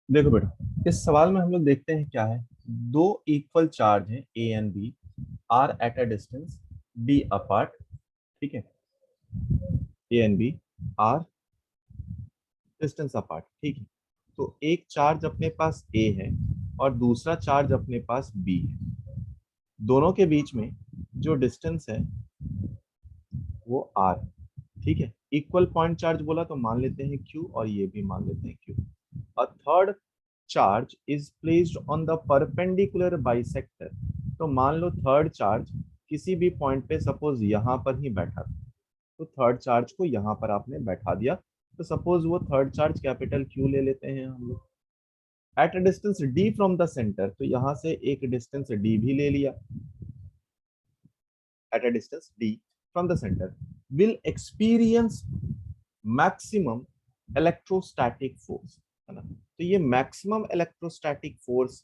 देखो बेटा, इस सवाल में हम लोग देखते हैं क्या है। दो इक्वल चार्ज हैं A and B, are at a distance D apart. ठीक है, A and B are distance apart. ठीक है, तो एक चार्ज अपने पास ए है और दूसरा चार्ज अपने पास बी है। दोनों के बीच में जो डिस्टेंस है वो आर। ठीक है, इक्वल पॉइंट चार्ज बोला तो मान लेते हैं क्यू और ये भी मान लेते हैं Q. A third charge is placed on the perpendicular bisector. तो मान लो थर्ड चार्ज किसी भी पॉइंट पे सपोज यहां पर ही बैठा था, तो थर्ड चार्ज को यहां पर आपने बैठा दिया। तो सपोज वो थर्ड चार्ज कैपिटल क्यू ले लेते हैं हम लोग। Eight a distance D from the centre, तो यहां से एक डिस्टेंस डी भी ले लिया। Eight a distance D from the centre will experience maximum electrostatic force, है ना। तो ये मैक्सिमम इलेक्ट्रोस्टैटिक फोर्स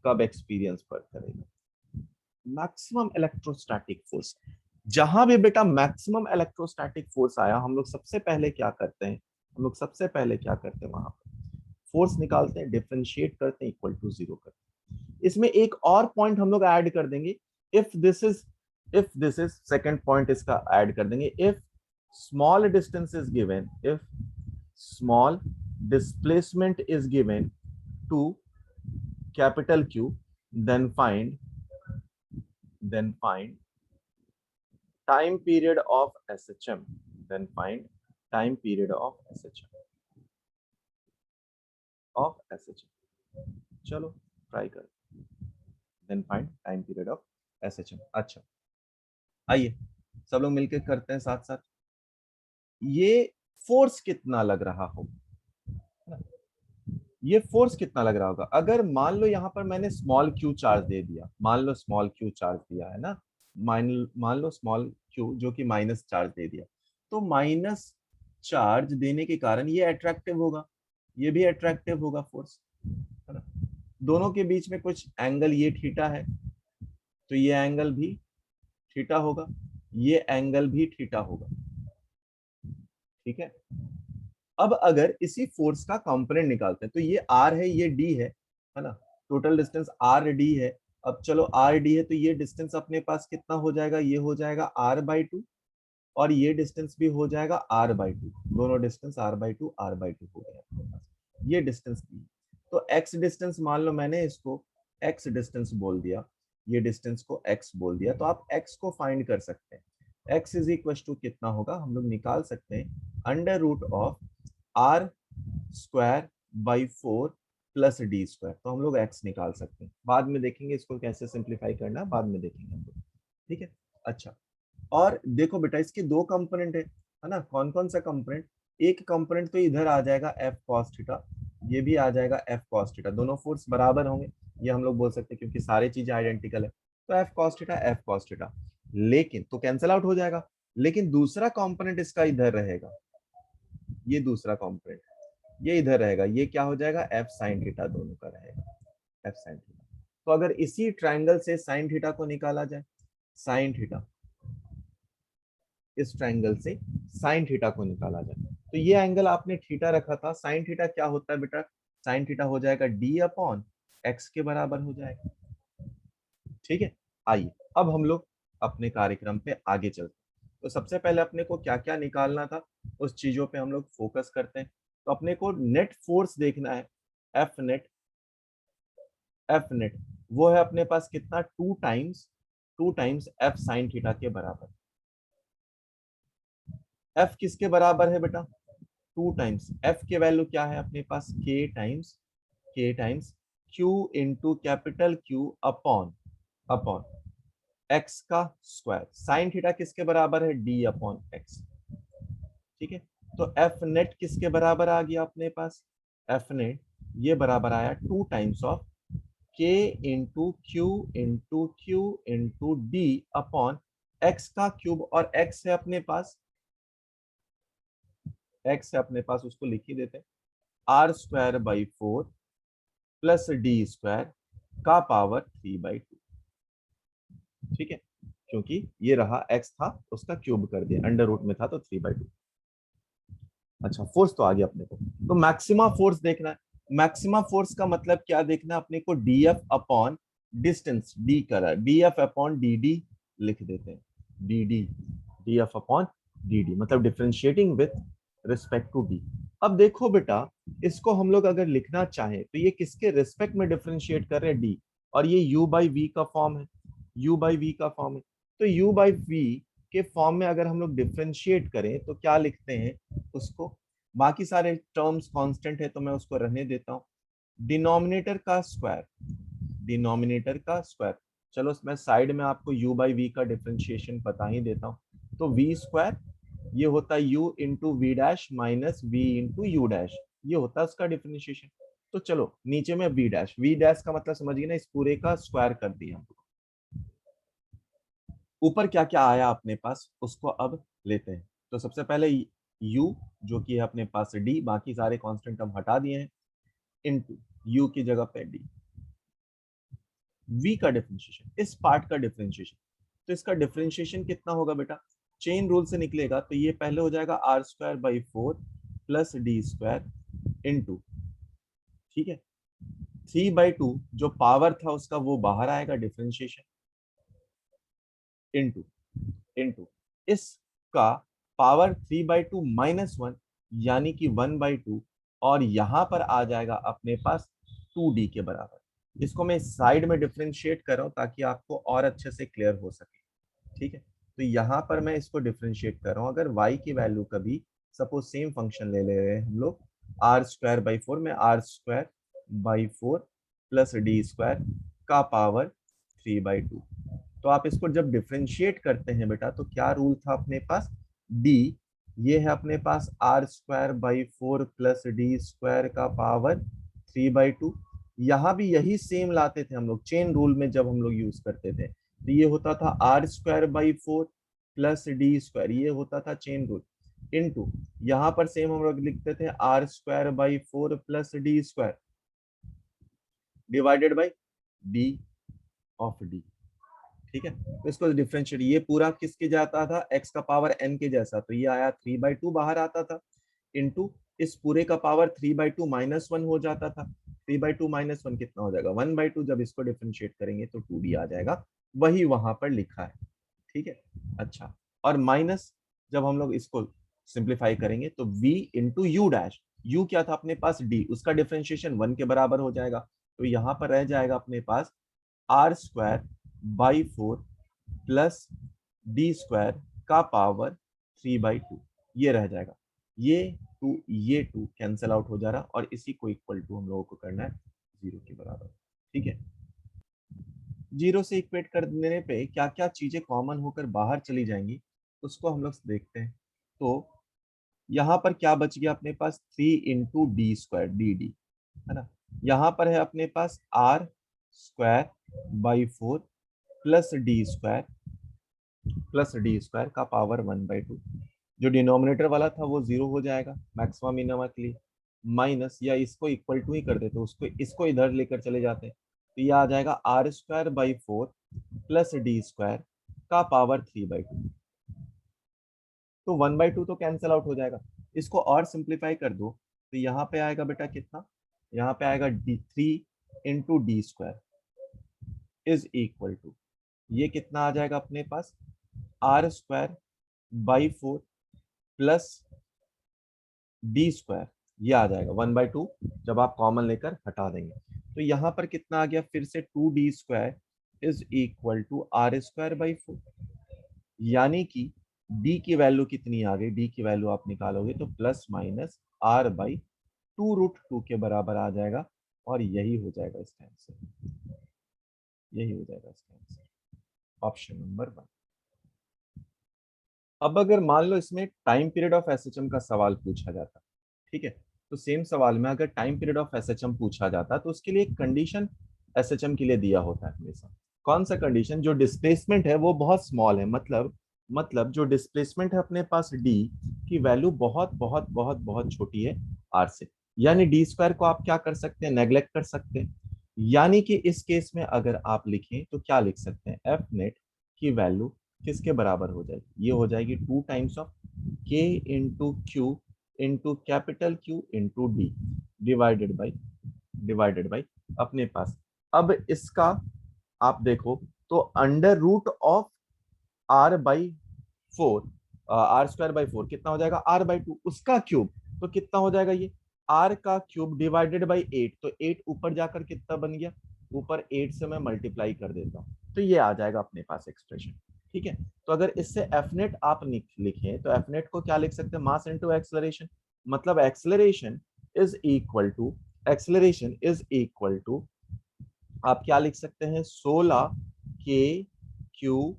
कब एक्सपीरियंस पर करेगा? मैक्सिमम इलेक्ट्रोस्टैटिक फोर्स, जहां भी बेटा मैक्सिमम इलेक्ट्रोस्टैटिक फोर्स आया, हम लोग सबसे पहले क्या करते हैं? हम लोग सबसे पहले क्या करते हैं? वहां पर फोर्स निकालते हैं, डिफरेंशिएट करते हैं, इक्वल टू जीरो करते हैं। इसमें एक और पॉइंट हम लोग ऐड कर देंगे। If this is second point इसका ऐड कर देंगे। If small distance is given, if small displacement is given to capital Q, then find time period of SHM, then find time period of SHM। चलो try कर, then find time period of SHM। अच्छा, आइए सब लोग मिलकर करते हैं साथ साथ। ये फोर्स कितना लग रहा हो, ये फोर्स कितना लग रहा होगा? अगर मान लो यहाँ पर मैंने स्मॉल क्यू चार्ज दे दिया, मान लो स्मॉल क्यू चार्ज दिया है ना, मान लो स्मॉल क्यू जो कि माइनस चार्ज दे दिया, तो माइनस चार्ज देने के कारण ये अट्रैक्टिव होगा, ये भी अट्रैक्टिव होगा फोर्स, है ना। दोनों के बीच में कुछ एंगल ये थीटा है, तो ये एंगल भी थीटा होगा, ये एंगल भी थीटा होगा। ठीक है, अब अगर इसी फोर्स का कंपोनेंट निकालते हैं, तो ये आर है, ये डी है ना। टोटल डिस्टेंस आर डी है। अब चलो आर डी है, तो ये डिस्टेंस अपने पास कितना हो जाएगा? ये हो जाएगा आर बाई टू, और ये डिस्टेंस भी हो जाएगा आर बाई टू। दोनों डिस्टेंस आर बाई टू हो गया अपने पास। ये डिस्टेंस दी, तो एक्स डिस्टेंस मान लो मैंने इसको एक्स डिस्टेंस बोल दिया, ये डिस्टेंस को एक्स बोल दिया, तो आप एक्स को फाइंड कर सकते हैं। एक्स इज इक्वल टू कितना होगा? हम लोग निकाल सकते हैं under root of R square by four plus D square. तो हम लोग एक्स निकाल सकते हैं, बाद में देखेंगे इसको कैसे सिंप्लीफाई करना है, बाद में देखेंगे हम लोग। ठीक है, अच्छा। और देखो बेटा, इसके दो कंपोनेंट है ना। कौन कौन सा कंपोनेंट? एक कंपोनेंट तो इधर आ जाएगा एफ कॉस थीटा, ये भी आ जाएगा एफ कॉस थीटा। दोनों फोर्स बराबर होंगे, ये हम लोग बोल सकते हैं, क्योंकि सारी चीजें आइडेंटिकल है। तो F cos theta, F cos theta, लेकिन तो कैंसिल आउट हो जाएगा। लेकिन दूसरा कंपोनेंट इसका इधर रहेगा, ये दूसरा कंपोनेंट ये इधर रहेगा, ये क्या हो जाएगा? एफ साइन थीटा दोनों का रहेगा, एफ साइन थीटा। तो अगर इसी ट्रायंगल से साइन थीटा को निकाला जाए, साइन थीटा, इस ट्रायंगल से साइन थीटा को निकाला जाए, तो ये एंगल आपने थीटा रखा था, साइन थीटा क्या होता है बेटा? साइन थीटा हो जाएगा डी अपॉन एक्स के बराबर हो जाएगा। ठीक है, आइए अब हम लोग अपने कार्यक्रम पे आगे चलते हैं। तो सबसे पहले अपने को क्या क्या निकालना था, उस चीजों पे हम लोग फोकस करते हैं। तो अपने को नेट फोर्स देखना है, एफ नेट। एफ नेट वो है अपने पास कितना? Two times F sine theta के बराबर। एफ किसके बराबर है बेटा? टू टाइम्स एफ के वैल्यू क्या है अपने पास? के times Q into capital Q upon upon X का स्क्वायर। साइन थीटा किसके बराबर है? D upon x. ठीक है, तो एफ नेट किसके बराबर आ गया अपने पास? एफ नेट ये बराबर आया two times of K into Q into D upon X का क्यूब, और एक्स है अपने पास, उसको लिख ही देते हैं, R square by four plus D square का पावर 3/2। ठीक है, क्योंकि ये रहा एक्स था, उसका क्यूब कर दिया, अंडर रूट में था तो 3/2। अच्छा, फोर्स तो आ गया अपने को। तो मैक्सिमा फोर्स देखना है, मैक्सिमम फोर्स का मतलब क्या देखना अपने को, df अपॉन डिस्टेंस d करा, df अपॉन dd लिख देते हैं, dd, df अपॉन dd मतलब differentiating with respect to d। अब देखो बेटा, इसको हम लोग अगर लिखना चाहें तो ये किसके रिस्पेक्ट में डिफरेंशिएट कर रहे हैं, d, और ये u बाई v का फॉर्म है, u बाई v का फॉर्म है। तो u बाई v के फॉर्म में अगर हम लोग डिफरेंशिएट करें तो क्या लिखते हैं उसको, बाकी सारे टर्म्स कांस्टेंट है तो मैं उसको रहने देता हूँ, डिनोमिनेटर का स्क्वायर, डिनोमिनेटर का स्क्वायर। चलो मैं साइड में आपको u बाई वी का डिफरेंशिएशन बता ही देता हूँ। तो v स्क्वायर ये होता है u into V dash minus v into U dash, ये होता है उसका डिफरेंशिएशन। तो चलो नीचे में v डैश का मतलब समझिए ना, इस पूरे का स्क्वायर कर दिया। ऊपर क्या क्या आया अपने पास उसको अब लेते हैं। तो सबसे पहले u जो कि है अपने पास d, बाकी सारे कांस्टेंट हम हटा दिए हैं, इनटू u की जगह पे d, v का डिफरेंशिएशन, इस पार्ट का डिफरेंशिएशन। तो इसका डिफरेंशिएशन कितना होगा बेटा, चेन रूल से निकलेगा तो ये पहले हो जाएगा are square by four plus D square into, ठीक है, 3/2 जो पावर था उसका वो बाहर आएगा डिफरेंशिएशन, इनटू इनटू इसका पावर 3/2 माइनस वन यानी कि 1/2, और यहां पर आ जाएगा अपने पास 2d के बराबर। इसको मैं साइड में डिफरेंशिएट कर रहा हूं ताकि आपको और अच्छे से क्लियर हो सके, ठीक है। तो यहाँ पर मैं इसको डिफरेंशिएट कर रहा हूँ, अगर y की वैल्यू कभी सपोज सेम फंक्शन ले ले रहे हैं हम लोग, आर स्क्वायर बाई फोर में R square by four plus D square का पावर 3/2। तो आप इसको जब डिफरेंशिएट करते हैं बेटा तो क्या रूल था अपने पास, d, ये है अपने पास R square by four plus D square का पावर 3/2। यहाँ भी यही सेम लाते थे हम लोग चेन रूल में, जब हम लोग यूज करते थे तो ये होता था R square by four plus D square, ये होता था चेन रूल, इनटू यहाँ पर सेम हम लोग लिखते थे r square by four plus D square divided by d of d, ठीक है। तो इसको डिफरेंशिएट, ये पूरा किसके जाता था, x का पावर n के जैसा, तो ये आया 3/2 बाहर आता था, इनटू इस पूरे का पावर 3/2 माइनस वन हो जाता था, 3/2 माइनस वन कितना हो जाएगा 1/2, जब इसको डिफरेंशिएट करेंगे तो 2d आ जाएगा, वही वहां पर लिखा है, ठीक है। अच्छा, और माइनस जब हम लोग इसको सिंप्लीफाई करेंगे तो v into U dash, u क्या था अपने पास d, उसका डिफरेंशिएशन 1 के बराबर हो जाएगा, तो यहाँ पर रह जाएगा अपने पास R square by four plus D square का पावर 3/2, ये रह जाएगा, ये टू कैंसिल आउट हो जा रहा, और इसी को इक्वल टू हम लोगों को करना है 0 के बराबर, ठीक है। 0 से इक्वेट कर देने पे क्या क्या चीजें कॉमन होकर बाहर चली जाएंगी उसको हम लोग देखते हैं। तो यहाँ पर क्या बच गया अपने पास, 3 into D square D D, है ना। यहाँ पर है अपने पास R square by four plus D square का पावर 1/2, जो डिनोमिनेटर वाला था वो 0 हो जाएगा मैक्सिमम मिनिमम के लिए, माइनस या इसको इक्वल टू ही कर देते, उसको इसको इधर लेकर चले जाते हैं, तो ये आ जाएगा are square by four plus D square का पावर 3/2। तो 1/2 तो कैंसिल आउट हो जाएगा, इसको और सिंप्लीफाई कर दो तो यहाँ पे आएगा बेटा कितना, यहाँ पे आएगा D 3 into D square is equal to, ये कितना आ जाएगा अपने पास, R square by four plus D square, ये आ जाएगा 1/2, जब आप कॉमन लेकर हटा देंगे तो यहाँ पर कितना आ गया, फिर से 2d² is equal to r square by four, यानी कि d की वैल्यू कितनी आ गई, d की वैल्यू आप निकालोगे तो प्लस माइनस r बाई 2√2 के बराबर आ जाएगा, और यही हो जाएगा इसका आंसर, यही हो जाएगा इसका आंसर, ऑप्शन नंबर 1। अब अगर मान लो इसमें टाइम पीरियड ऑफ एसएचएम का सवाल पूछा जाता, ठीक है, तो सेम सवाल में अगर टाइम पीरियड ऑफ एसएचएम पूछा जाता तो उसके लिए एक कंडीशन एसएचएम के लिए दिया होता है हमेशा। कौन सा कंडीशन, जो डिस्प्लेसमेंट है वो बहुत स्मॉल है, मतलब जो डिस्प्लेसमेंट है अपने पास d की वैल्यू बहुत बहुत बहुत बहुत छोटी है r से, यानी डी स्क्वायर को आप क्या कर सकते हैं, नेग्लेक्ट कर सकते हैं, यानी कि इस केस में अगर आप लिखें तो क्या लिख सकते हैं, एफ नेट की वैल्यू किसके बराबर हो जाएगी, ये हो जाएगी 2 times of k into Q into capital Q into d divided by divided by अपने पास। अब इसका आप देखो तो under root of r by 4, r square by 4 कितना हो जाएगा, आर बाई 2, उसका क्यूब तो कितना हो जाएगा ये, आर का क्यूब डिवाइडेड बाई 8, तो 8 ऊपर जाकर कितना बन गया, ऊपर 8 से मैं मल्टीप्लाई कर देता हूँ तो ये आ जाएगा अपने पास एक्सप्रेशन। ठीक है, तो अगर इससे एफ नेट आप लिखें तो एफ नेट को क्या लिख सकते हैं, मास इनटू एक्सेलरेशन, मतलब एक्सेलरेशन इज इक्वल टू आप क्या लिख सकते हैं, 16 k q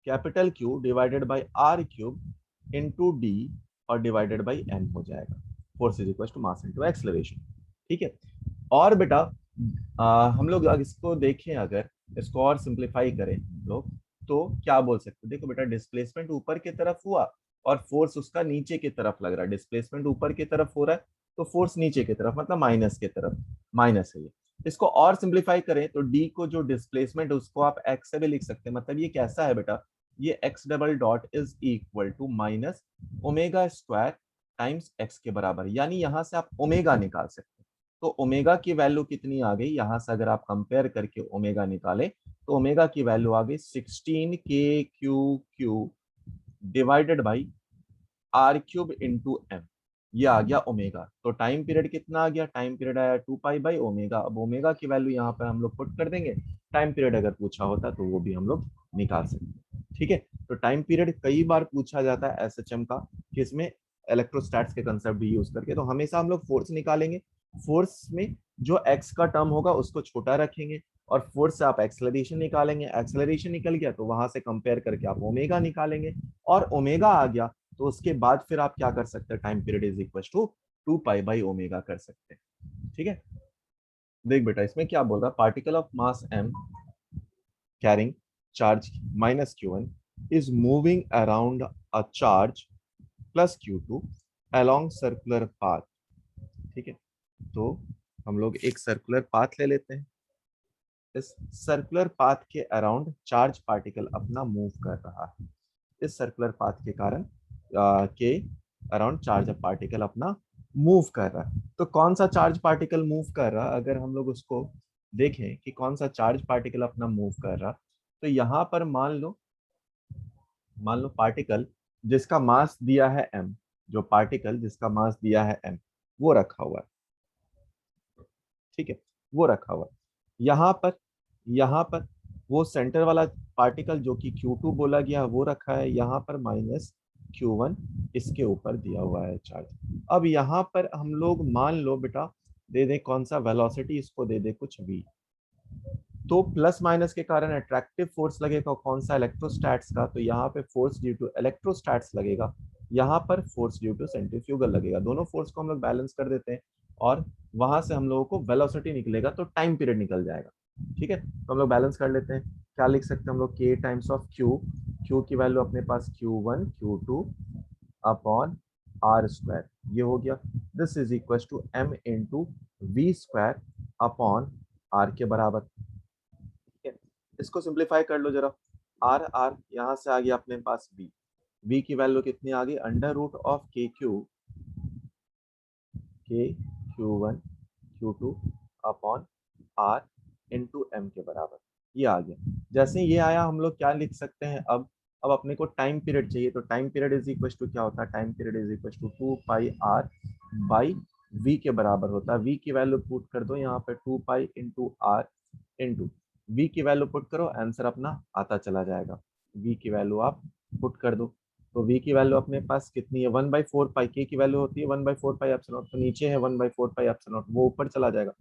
capital q divided by r cube into d और डिवाइडेड बाई एम हो जाएगा। Force is equal to mass into acceleration. ठीक है, और बेटा हम लोग अगर इसको देखें, अगर इसको और सिंप्लीफाई करें हम लोग तो क्या बोल सकते हैं, देखो बेटा डिस्प्लेसमेंट ऊपर की तरफ हुआ और फोर्स उसका नीचे की तरफ लग रहा है, डिस्प्लेसमेंट ऊपर की तरफ हो रहा है तो फोर्स नीचे की तरफ, मतलब माइनस की तरफ, माइनस है ये। इसको और सिंप्लीफाई करें तो डी को जो डिस्प्लेसमेंट उसको आप एक्स से भी लिख सकते हैं, मतलब ये कैसा है बेटा, ये x double dot is equal to minus omega square times x के बराबर, यानी यहां से आप ओमेगा निकाल सकते हैं। तो ओमेगा की वैल्यू कितनी आ गई, यहां से अगर आप कंपेयर करके ओमेगा निकाले तो ओमेगा की वैल्यू आ गई 16 k q q divided by r cube into m, ये आ गया ओमेगा। तो टाइम पीरियड कितना आ गया, टाइम पीरियड आया 2 पाई बाई ओमेगा। अब ओमेगा की वैल्यू यहाँ पर हम लोग पुट कर देंगे, टाइम पीरियड अगर पूछा होता तो वो भी हम लोग निकाल सकते हैं। ठीक है, तो टाइम पीरियड कई बार पूछा जाता है एसएचएम का, किसमें, इलेक्ट्रोस्टैट्स के कंसेप्ट भी यूज करके। तो हमेशा हम लोग फोर्स निकालेंगे, फोर्स में जो एक्स का टर्म होगा उसको छोटा रखेंगे और फोर्स से आप एक्सेलरेशन निकालेंगे, एक्सेलरेशन निकल गया तो वहां से कंपेयर करके आप ओमेगा निकालेंगे और ओमेगा आ गया तो उसके बाद फिर आप क्या कर सकते हैं, time period is equal to 2 pi by omega कर सकते हैं। ठीक है, देख बेटा इसमें क्या बोल रहा है, particle of mass m carrying charge minus q1 is moving around a charge plus q2 along circular path। ठीक है, तो हम लोग एक सर्कुलर पाथ ले लेते हैं, इस सर्कुलर पाथ के अराउंड चार्ज पार्टिकल अपना मूव कर रहा है, इस सर्कुलर पाथ के कारण के अराउंड चार्ज पार्टिकल अपना मूव कर रहा है। तो कौन सा चार्ज पार्टिकल मूव कर रहा है, अगर हम लोग उसको देखें कि कौन सा चार्ज पार्टिकल अपना मूव कर रहा, तो यहाँ पर मान लो पार्टिकल जिसका मास दिया है m, जो पार्टिकल जिसका मास दिया है m वो रखा हुआ है। ठीक है, वो रखा हुआ है यहाँ पर वो सेंटर वाला पार्टिकल जो कि Q2 बोला गया वो रखा है, यहाँ पर माइनस Q1 इसके ऊपर दिया हुआ है चार्ज। अब यहाँ पर हम लोग मान लो बेटा दे दें कौन सा वेलोसिटी, इसको दे दे कुछ v, तो प्लस माइनस के कारण अट्रैक्टिव फोर्स लगेगा कौन सा, इलेक्ट्रोस्टैट्स का, तो यहाँ पे फोर्स ड्यू टू इलेक्ट्रोस्टैट्स लगेगा, यहाँ पर फोर्स ड्यू टू सेंट्रीफ्यूगल लगेगा। दोनों फोर्स को हम लोग बैलेंस कर देते हैं और वहां से हम लोगों को वेलोसिटी निकलेगा तो टाइम पीरियड निकल जाएगा। ठीक है, तो हम लोग बैलेंस कर लेते हैं, क्या लिख सकते हैं हम लोग, k times of Q, Q की वैल्यू अपने पास Q1 Q2 upon are square, ये हो गया, this is equal to m into v square upon r के बराबर। ठीक है, इसको सिंप्लीफाई कर लो जरा, आर आर यहाँ से आ गया अपने पास v, v की वैल्यू कितनी आ गई, under root of k q one q two upon r into m के बराबर, ये आ गया। जैसे ये आया हम लोग क्या लिख सकते हैं, अब अपने को टाइम पीरियड चाहिए, तो time period is equal to क्या होता है, time period is equal to 2 pi r by v के बराबर होता है। वी की वैल्यू पुट कर दो यहाँ पे 2 pi into r into v की वैल्यू पुट करो, आंसर अपना आता चला जाएगा। वी की वैल्यू आप पुट कर दो, तो v की वैल्यू अपने पास कितनी है, 1/4 पाई, k की वैल्यू होती है 1/4 पाई एप्सिलॉन, तो नीचे है 1/4 पाई एप्सिलॉन, वो ऊपर चला जाएगा,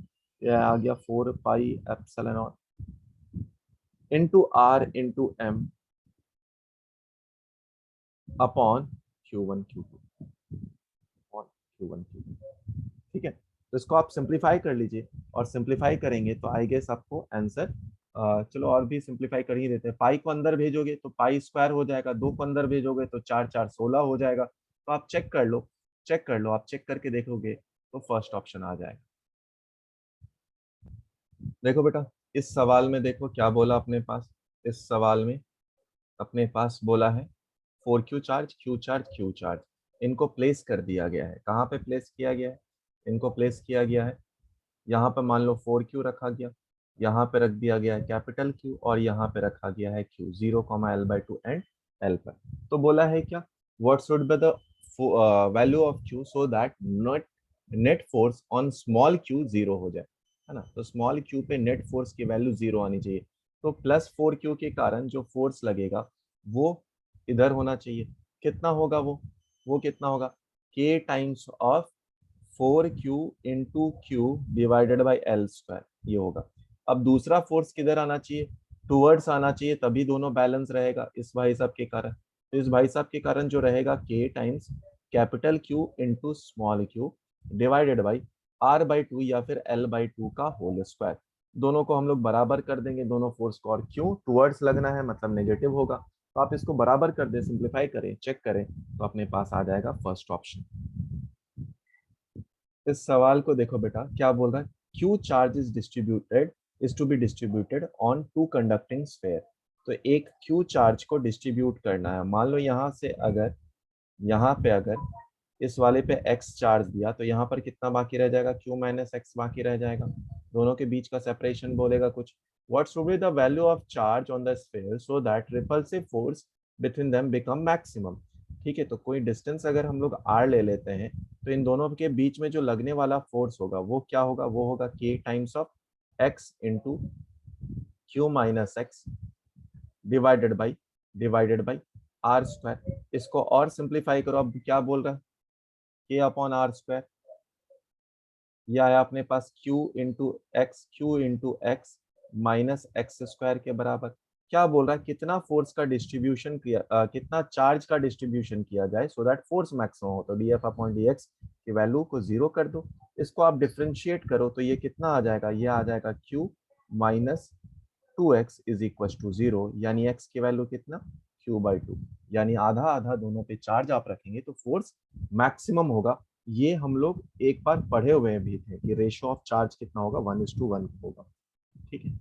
यह आ गया 4 pi epsilon into r into m upon Q1 Q2 upon Q1 Q2। ठीक है, तो इसको आप सिंप्लीफाई कर लीजिए और सिंप्लीफाई करेंगे तो आई गेस आपको आंसर, चलो और भी सिंप्लीफाई कर ही देते हैं, पाई को अंदर भेजोगे तो पाई स्क्वायर हो जाएगा, 2 को अंदर भेजोगे तो 4 4 16 हो जाएगा। तो आप चेक कर लो, आप चेक करके देखोगे तो फर्स्ट ऑप्शन आ जाएगा। देखो बेटा इस सवाल में देखो क्या बोला अपने पास, इस सवाल में अपने पास बोला है 4Q charge, Q charge, Q charge, इनको प्लेस कर दिया गया है। कहाँ पे प्लेस किया गया है, इनको प्लेस किया गया है यहाँ पे मान लो 4Q रखा गया, यहाँ पे रख दिया गया है कैपिटल Q, और यहाँ पे रखा गया है Q 0,L/2 एंड L पर। तो बोला है क्या, what should be the value of Q so that net force on small Q 0 हो जाए, है ना। तो स्मॉल Q पे नेट फोर्स की वैल्यू 0 आनी चाहिए। तो +4Q के कारण जो फोर्स लगेगा वो इधर होना चाहिए। कितना होगा वो कितना होगा, K times of 4Q into Q divided by L², ये होगा। अब दूसरा फोर्स किधर आना चाहिए, टूवर्ड्स आना चाहिए, तभी दोनों बैलेंस रहेगा इस भाई साहब के कारण। तो इस भाई साहब के कारण जो रहेगा K times capital Q into small q divided by R/2 या फिर L/2 का होल स्क्वायर। दोनों को हम लोग बराबर कर देंगे, दोनों फोर्स को, और क्यों टूवर्ड्स लगना है मतलब नेगेटिव होगा। तो आप इसको बराबर कर दे, सिंप्लीफाई करें, चेक करें, तो अपने पास आ जाएगा फर्स्ट ऑप्शन। इस सवाल को देखो बेटा, क्या बोल रहा है, q charge is to be distributed on two conducting sphere. तो एक क्यू चार्ज को डिस्ट्रीब्यूट करना है। मान लो यहाँ से अगर यहाँ पे अगर इस वाले पे x चार्ज दिया, तो यहाँ पर कितना बाकी रह जाएगा, q माइनस एक्स बाकी रह जाएगा। दोनों के बीच का सेपरेशन बोलेगा कुछ, what should be the value of charge on the sphere so that repulsive force between them become maximum. ठीक है, तो कोई डिस्टेंस अगर हम लोग r ले लेते हैं, तो इन दोनों के बीच में जो लगने वाला फोर्स होगा वो क्या होगा, वो होगा k times of x into Q minus x divided by R²। इसको और सिंप्लीफाई करो, अब क्या बोल रहा है, K/R², ये आया अपने पास Q into x minus x² के बराबर। क्या बोल रहा है, कितना फोर्स का डिस्ट्रीब्यूशन किया, कितना चार्ज का डिस्ट्रीब्यूशन किया जाए सो दैट फोर्स मैक्सिमम हो। तो dF/dx की वैल्यू को 0 कर दो, इसको आप डिफ्रेंशिएट करो तो ये कितना आ जाएगा, ये आ जाएगा Q minus 2x is equal to 0, यानी x की वैल्यू कितना, Q/2, यानी आधा आधा दोनों पे चार्ज आप रखेंगे तो फोर्स मैक्सिमम होगा। ये हम लोग एक बार पढ़े हुए भी थे कि रेशियो ऑफ चार्ज कितना होगा, 1:1 होगा। ठीक है।